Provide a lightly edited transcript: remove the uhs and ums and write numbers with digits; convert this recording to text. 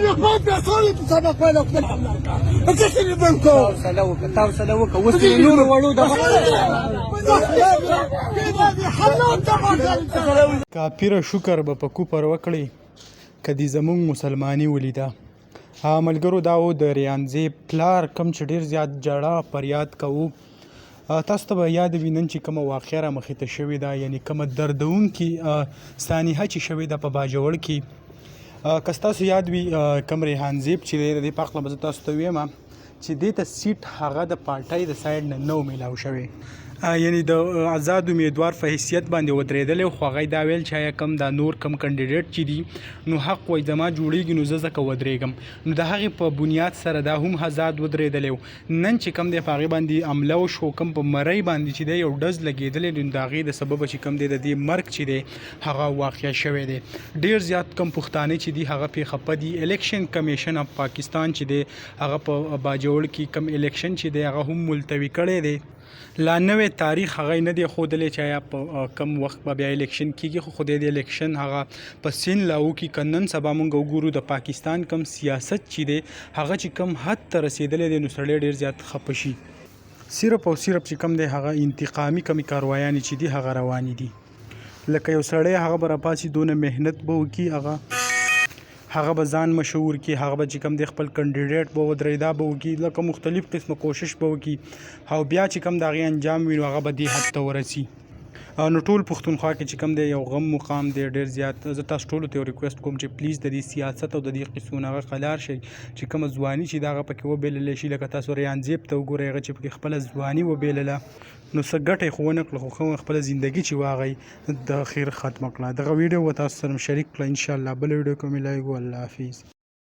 اخواتي اصولي تسابق وين اخواتي انت اللي بنكو تاسو وکه وسې نور وړو د کاپیره شکر به په کوپر وکړي که دې زموږ مسلماني ولیده. ملګرو دا و د ریانځې پلار کم چې ډېر زیات جړه فریاد کوو. تاسو ته به یاد وي نن چې کومه واقعه رامخې ته شوې ده، یعنې کومه دردونکې سانحه چې شوې ده په باجوړ کې. که ستاسو یاد وي کوم ریحانزیب چې دی د دې په هکله به زه تاسو ته ویم چې دې ته سیټ هغه د پارټۍ د سایډ نه نه و میلاو شوی، یعنی د آزاد امیدوار په حیثیت باندې ودرېدلی، خو هغه دا ویل چې ایا کم دا نور کم کینډیډیټ چې دي نو حق وایي زما جوړېږي نو زه ځکه ودرېږم. نو د هغې په بنیاد سره دا هم آزاد ودرېدلی و. نن چې کم دی په هغې باندې حمله وشو، کم په مرۍ باندې چې دی یو ډز لګېدلی دی، نو د هغې د سببه چې کم دی د دې مرګ چې دی هغه واقع شوی دی. ډېر زیات کم پښتانه چې دي هغه پرې خفه دي. الیکشن کمیشن اف پاکستان چې دی هغه په باجوړ کې کم الیکشن چې دی هغه هم ملتوي کړی دی. لا نوې تاریخ هغه نه دی ښودلی چې آیا په کم وخت به بیا الیکشن کېږي، خو خدای دې الیکشن هغه په سین لاو کې که نن سبا مونږ وګورو د پاکستان کم سیاست چې دی هغه چې کم حد ته رسېدلی دی نو سړی ډېر زیات خفه شي. صرف او صرف چې کم دی هغه انتقامي کمې کاروایانې چې دي هغه روانې دي. لکه یو سړی هغه به راپاسي دونه محنت به وکړي، هغه به ځان مشهور کړي، هغه به چې کوم دی خپل کینډیډیټ به ودرېدا به وکړي، لکه مختلف قسمه کوشش به وکړي، او بیا چې کوم د هغې انجام وي نو هغه به دې حد ته ورسي. نو ټول پښتونخوا کې چې کوم دی یو غم مقام دی ډېر زیات. زه تاسو ټولو ته یو ریکویسټ کوم چې پلیز د دې سیاست او د دې قصو نه هغه خلار شئ چې کومه ځواني چې د هغه پکې وبیللی شي. لکه تاسو ریانزیب ته وګورئ هغه چې پکې خپله ځواني وبیلله نو څه ګټه یې خو ونه کړله، خو ښه خپله زندګي چې واغی د خیر ختمه کړه. دغه ویډیو به تاسو سره شریک کړه انشاءالله. بله ویډیو کې مې لایګو. الله حافظ.